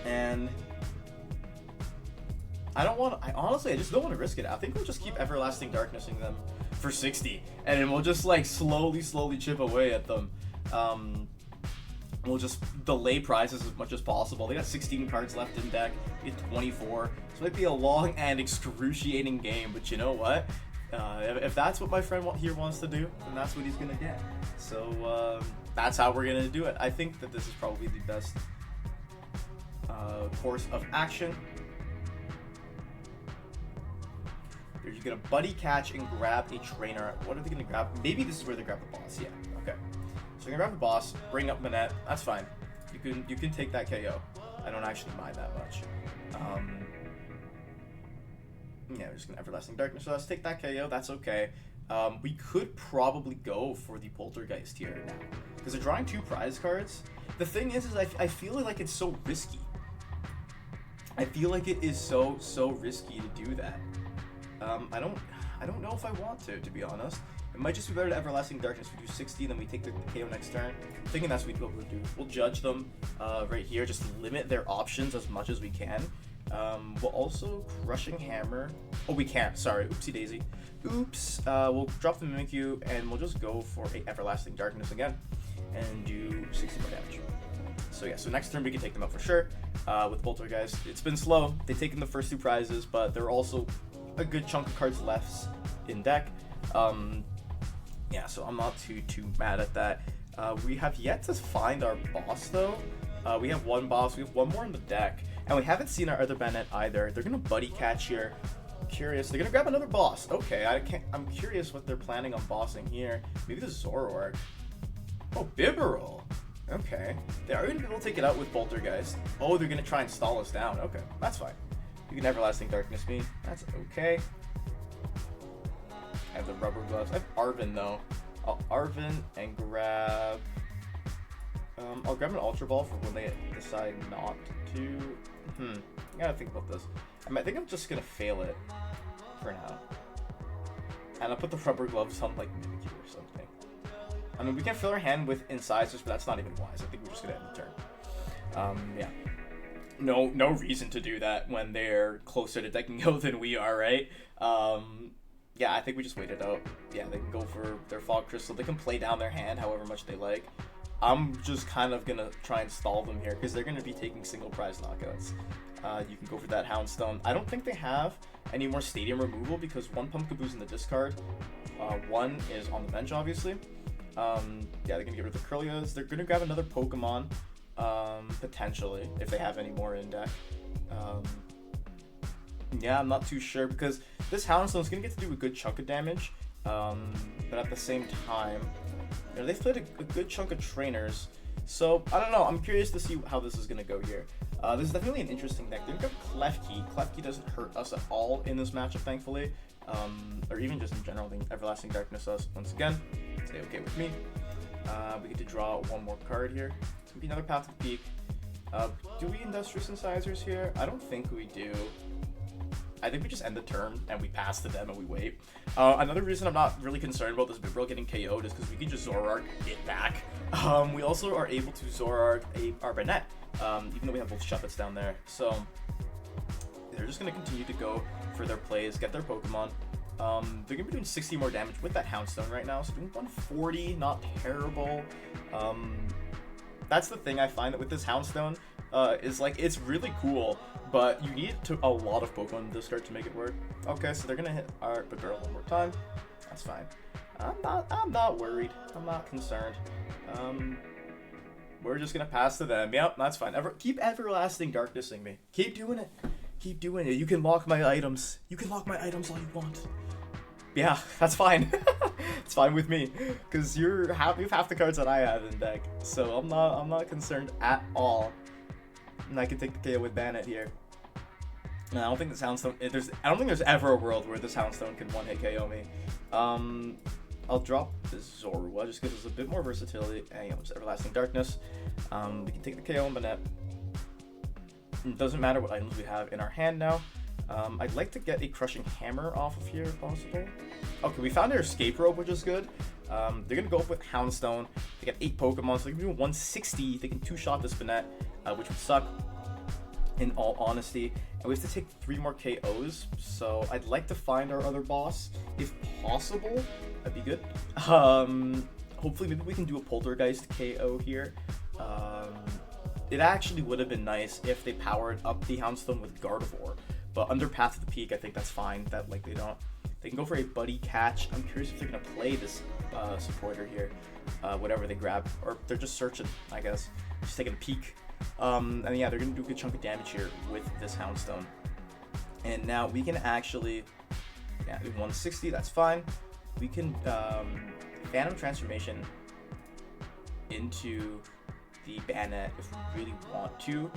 And I honestly just don't want to risk it. I think we'll just keep Everlasting Darknessing them for 60. And then we'll just like slowly chip away at them. We'll just delay prizes as much as possible. They got 16 cards left in deck. We get 24. So it might be a long and excruciating game, but you know what? If that's what my friend here wants to do, then that's what he's going to get. So that's how we're going to do it. I think that this is probably the best course of action. They're just going to buddy catch and grab a trainer. What are they going to grab? Maybe this is where they grab the boss. Yeah, okay. So they're going to grab the boss, bring up Banette. That's fine. You can take that KO. I don't actually mind that much. Yeah, we're just going to Everlasting Darkness. So let's take that KO. That's okay. We could probably go for the Poltergeist here now, because they're drawing 2 prize cards. The thing is I feel like it's so risky. I feel like it is so risky to do that. I don't know if I want to be honest. It It might just be better to Everlasting Darkness. We do 60, then we take the KO next turn. I'm thinking that's what we'll do. We'll judge them right here, just limit their options as much as we can. We'll also Crushing Hammer. Oh, we can't. Sorry. Oopsie daisy. Oops. We'll drop the Mimikyu, and we'll just go for a Everlasting Darkness again and do 60 more damage. So yeah, so next turn we can take them out for sure. With Poltergeist, it's been slow. They've taken the first 2 prizes, but there are also a good chunk of cards left in deck. Yeah, so I'm not too mad at that. We have yet to find our boss though. We have one boss. We have one more in the deck, and we haven't seen our other Banette either. They're gonna buddy catch here. Curious. They're gonna grab another boss. Okay, I'm curious what they're planning on bossing here. Maybe the Zoroark. Oh, Bibarel. Okay. They are gonna be able to take it out with Poltergeist. Oh, they're gonna try and stall us down. Okay, that's fine. You can Everlasting Darkness me. That's okay. I have the rubber gloves. I have Arven though. I'll Arven and grab. I'll grab an Ultra Ball for when they decide not to. I gotta think about this. I think I'm just gonna fail it for now. And I'll put the rubber gloves on like Mimikyu or something. I mean, we can fill our hand with incisors, but that's not even wise. I think we're just gonna end the turn. Yeah. No reason to do that when they're closer to decking out than we are, right? Yeah, I think we just wait it out. Yeah, they can go for their Fog Crystal. They can play down their hand however much they like. I'm just kind of gonna try and stall them here because they're gonna be taking single prize knockouts. You can go for that Houndstone. I don't think they have any more stadium removal because one Pumpkaboo's in the discard. One is on the bench, obviously. Yeah, they're gonna get rid of the Kirlias. They're gonna grab another Pokemon, potentially, if they have any more in deck. Yeah, I'm not too sure because this Houndstone's gonna get to do a good chunk of damage, but at the same time, you know, they've played a good chunk of trainers. So, I don't know, I'm curious to see how this is gonna go here. This is definitely an interesting deck. They've got Klefki. Klefki doesn't hurt us at all in this matchup, thankfully. Or even just in general, they Everlasting Darkness us once again. Stay okay with me. We get to draw one more card here. It's gonna be another Path to the Peak. Do we Industrious Incisors here? I don't think we do. I think we just end the turn and we pass to them and we wait. Another reason I'm not really concerned about this Bibarel getting KO'd is because we can just Zoroark it back. We also are able to Zoroark our Banette, even though we have both Shuppets down there. So they're just going to continue to go for their plays, get their Pokemon. They're going to be doing 60 more damage with that Houndstone right now, so doing 140, not terrible. That's the thing I find that with this Houndstone, is like, it's really cool, but you need a lot of Pokemon to start to make it work. Okay, so they're gonna hit our Bibarel one more time. That's fine. I'm not worried. I'm not concerned. We're just gonna pass to them. Yep, that's fine. Keep Everlasting Darknessing me. Keep doing it. Keep doing it. You can lock my items. You can lock my items all you want. Yeah, that's fine. It's fine with me, because you have half the cards that I have in deck, so I'm not concerned at all. And I can take the KO with Banette here. And I don't think this Houndstone. I don't think there's ever a world where this Houndstone can one-hit KO me. I'll drop this Zorua just gives us a bit more versatility, and you know, just Everlasting Darkness. We can take the KO on Banette. It doesn't matter what items we have in our hand now. I'd like to get a Crushing Hammer off of here if possible. Okay, we found our Escape Rope, which is good. They're going to go up with Houndstone. They got 8 Pokemon, so they can do 160. They can 2-shot this Banette, which would suck, in all honesty. And we have to take 3 more KOs, so I'd like to find our other boss, if possible. That'd be good. Hopefully, maybe we can do a Poltergeist KO here. It actually would have been nice if they powered up the Houndstone with Gardevoir. But under Path to the Peak, I think that's fine. That like they don't. They can go for a Buddy Catch. I'm curious if they're gonna play this supporter here, whatever they grab, or they're just searching. I guess just taking a peek. And yeah, they're gonna do a good chunk of damage here with this Houndstone. And now we can actually, yeah, do 160. That's fine. We can Phantom Transformation into the Banette if we really want to.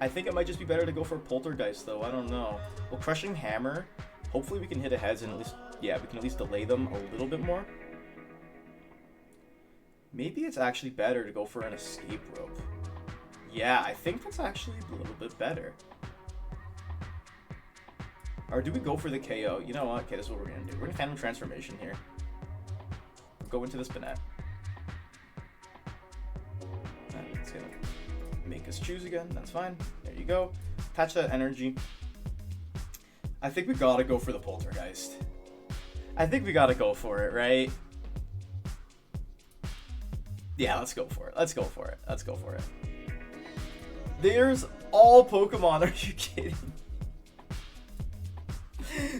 I think it might just be better to go for a Poltergeist though. I don't know. Well, Crushing Hammer. Hopefully we can hit a heads and at least, yeah, we can at least delay them a little bit more. Maybe it's actually better to go for an Escape Rope. Yeah, I think that's actually a little bit better. Or do we go for the KO? You know what? Okay, this is what we're gonna do. We're gonna Phantom Transformation here. Go into this Banette. And it's gonna make us choose again. That's fine. There you go. Attach that energy. I think we gotta go for the Poltergeist. I think we gotta go for it, right? Yeah, let's go for it. Let's go for it. Let's go for it. There's all Pokemon. Are you kidding?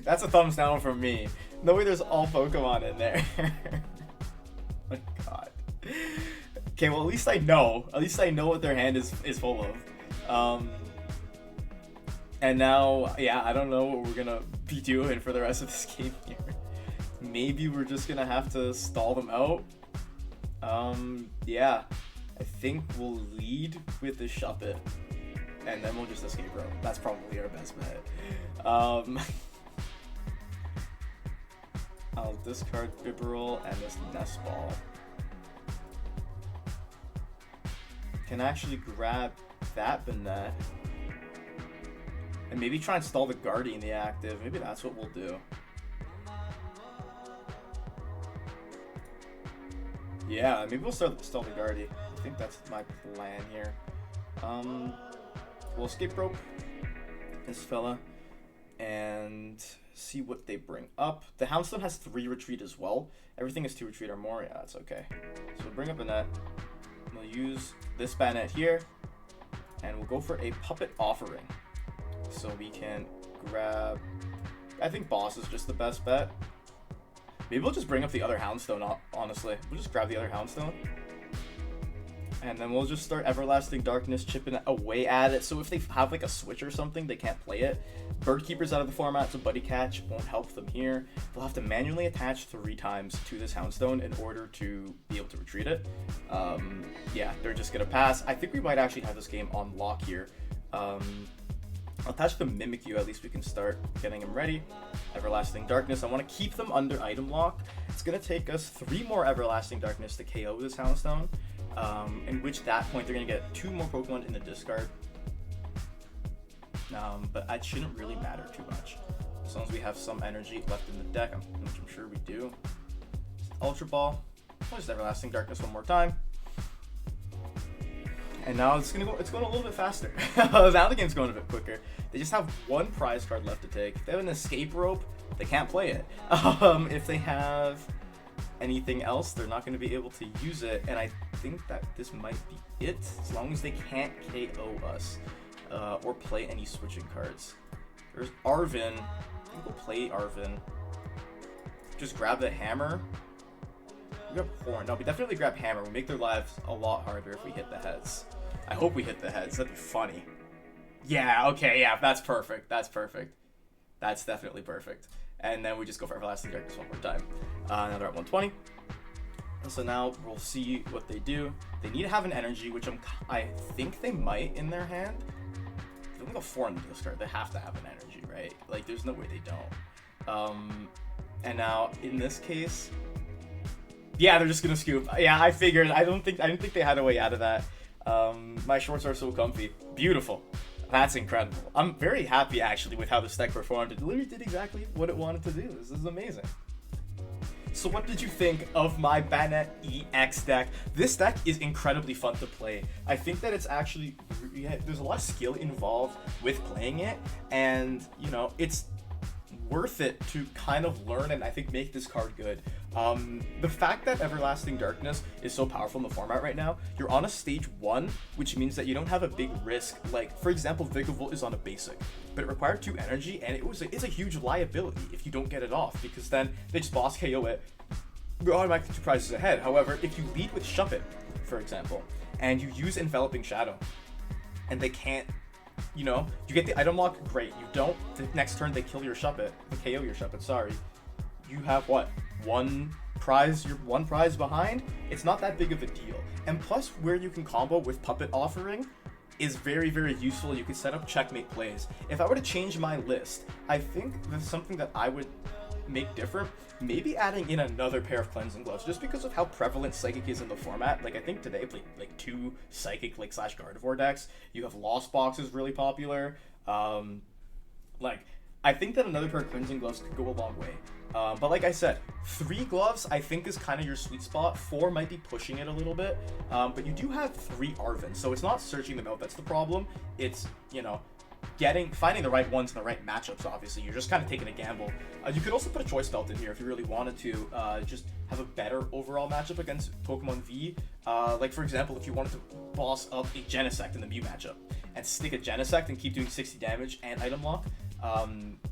That's a thumbs down from me. No way there's all Pokemon in there. Oh my god. Okay, well at least I know. At least I know what their hand is full of. And now, yeah, I don't know what we're gonna be doing for the rest of this game here. Maybe we're just gonna have to stall them out. Yeah. I think we'll lead with the Shuppet. And then we'll just escape rope. That's probably our best bet. I'll discard Bibarel and this Nest Ball. Can actually grab that Banette. And maybe try and stall the Guardy in the active. Maybe that's what we'll do. Yeah, maybe we'll stall the Guardy. I think that's my plan here. We'll escape rope this fella and see what they bring up. The Houndstone has 3 retreat as well. Everything is 2 retreat or more. Yeah, that's okay. So we'll bring up a net. We'll use this Banette here, and we'll go for a Puppet Offering. So we can grab... I think Boss is just the best bet. Maybe we'll just bring up the other Houndstone, honestly. We'll just grab the other Houndstone. And then we'll just start Everlasting Darkness, chipping away at it. So if they have like a switch or something, they can't play it. Birdkeeper's out of the format, so Buddy Catch won't help them here. They'll have to manually attach 3 times to this Houndstone in order to be able to retreat it. Yeah, they're just gonna pass. I think we might actually have this game on lock here. I'll attach the Mimikyu, at least we can start getting him ready. Everlasting Darkness, I want to keep them under item lock. It's gonna take us 3 more Everlasting Darkness to KO this Houndstone. In which that point they're going to get 2 more Pokemon in the discard. But it shouldn't really matter too much. As long as we have some energy left in the deck, which I'm sure we do. Ultra Ball. I'll just Everlasting Darkness one more time. And now it's going a little bit faster. Now the game's going a bit quicker. They just have 1 prize card left to take. If they have an escape rope, they can't play it. If they have anything else, they're not going to be able to use it, and I think that this might be it, as long as they can't KO us or play any switching cards. There's Arven. I think we'll play Arven. Just grab that Hammer. We grab Horn. No, we definitely grab Hammer. We make their lives a lot harder if we hit the heads. I hope we hit the heads. That'd be funny. Yeah, okay, yeah, that's perfect. That's perfect. That's definitely perfect. And then we just go for Everlasting Darkness one more time. Now they're at 120. And so now we'll see what they do. They need to have an energy, which I think they might in their hand. They're gonna go 4 in the discard. They have to have an energy, right? Like, there's no way they don't. And now in this case, yeah, they're just gonna scoop. Yeah, I figured. I didn't think they had a way out of that. My shorts are so comfy. Beautiful. That's incredible. I'm very happy, actually, with how this deck performed. It literally did exactly what it wanted to do. This is amazing. So what did you think of my Banette EX deck? This deck is incredibly fun to play. I think that it's actually, there's a lot of skill involved with playing it, and, you know, it's worth it to kind of learn and I think make this card good. The fact that Everlasting Darkness is so powerful in the format right now, you're on a stage 1, which means that you don't have a big risk. Like, for example, Vigavolt is on a basic, but it required 2 energy, and it's a huge liability if you don't get it off, because then they just boss KO it, you're automatically 2 prizes ahead. However, if you lead with Shuppet, for example, and you use Enveloping Shadow, and they can't, you know, you get the item lock, great. You don't, the next turn they kill your Shuppet, they KO your Shuppet, sorry. You have what? 1 prize, you're 1 prize behind? It's not that big of a deal. And plus, where you can combo with Puppet Offering is very, very useful. You can set up checkmate plays. If I were to change my list, I think there's something that I would make different. Maybe adding in another pair of Cleansing Gloves, just because of how prevalent Psychic is in the format. Like, I think today I played like 2 Psychic like / Gardevoir decks. You have Lost Box is really popular. Like, I think that another pair of cleansing gloves could go a long way. But like I said, 3 gloves I think is kind of your sweet spot. 4 might be pushing it a little bit. But you do have 3 Arvins, so it's not searching them out that's the problem. It's, you know, finding the right ones in the right matchups. Obviously, you're just kind of taking a gamble. You could also put a choice belt in here if you really wanted to just have a better overall matchup against Pokemon V. Like for example, if you wanted to boss up a Genesect in the Mew matchup and stick a Genesect and keep doing 60 damage and item lock,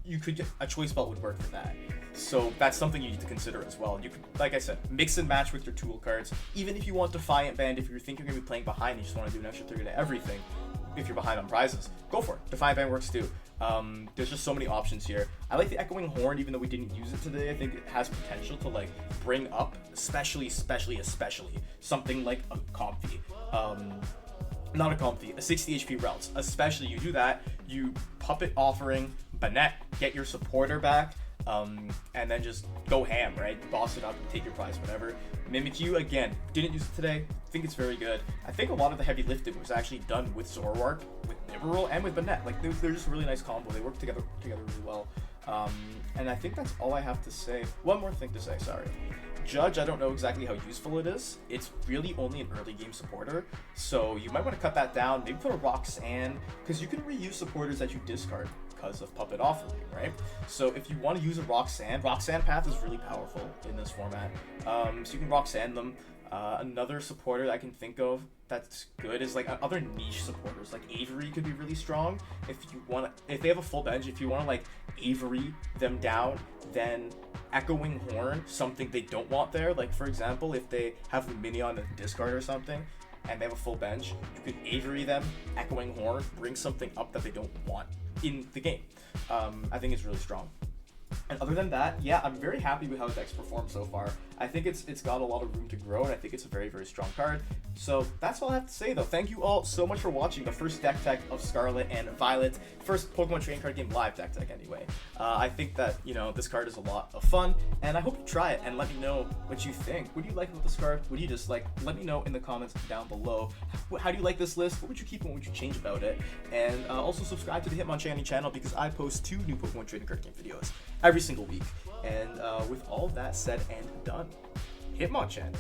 you could get a choice belt would work for that. So that's something you need to consider as well. You could, like I said, mix and match with your tool cards. Even if you want Defiant Band, if you think you're going to be playing behind, you just want to do an extra 3 to everything. If you're behind on prizes, go for it. Defiant Band works too. There's just so many options here. I like the Echoing Horn, even though we didn't use it today. I think it has potential to like bring up, especially something like a Comfy. Not a Comfy, a 60 HP routes. Especially you do that, you Puppet Offering, Banette, get your supporter back, and then just go ham, right? Boss it up and take your prize, whatever. Mimikyu, again, didn't use it today. Think it's very good. I think a lot of the heavy lifting was actually done with Zoroark, with Nibiru, and with Banette. Like, they're just a really nice combo. They work together really well. And I think that's all I have to say. One more thing to say, sorry. Judge, I don't know exactly how useful it is. It's really only an early game supporter, so you might want to cut that down. Maybe put a Roxanne, because you can reuse supporters that you discard because of Puppet Offering, right? So if you want to use a Roxanne Path is really powerful in this format. So you can Roxanne them. Another supporter that I can think of that's good is like other niche supporters, like Avery could be really strong. If they have a full bench, if you want to like Avery them down, then Echoing Horn, something they don't want there. Like for example, if they have the Minion and discard or something, and they have a full bench, you can Avery them, Echoing Horn, bring something up that they don't want in the game. I think it's really strong. And other than that, yeah, I'm very happy with how the deck's performed so far. I think it's got a lot of room to grow, and I think it's a very, very strong card. So that's all I have to say, though. Thank you all so much for watching the first deck tech of Scarlet and Violet. First Pokemon Trading Card Game live deck tech, anyway. I think that, you know, this card is a lot of fun, and I hope you try it and let me know what you think. What do you like about this card? What do you dislike? Let me know in the comments down below. How do you like this list? What would you keep and what would you change about it? And also subscribe to the Hitmonchanning channel because I post 2 new Pokemon Trading Card Game videos every single week. And with all of that said and done, Hitmonchanning.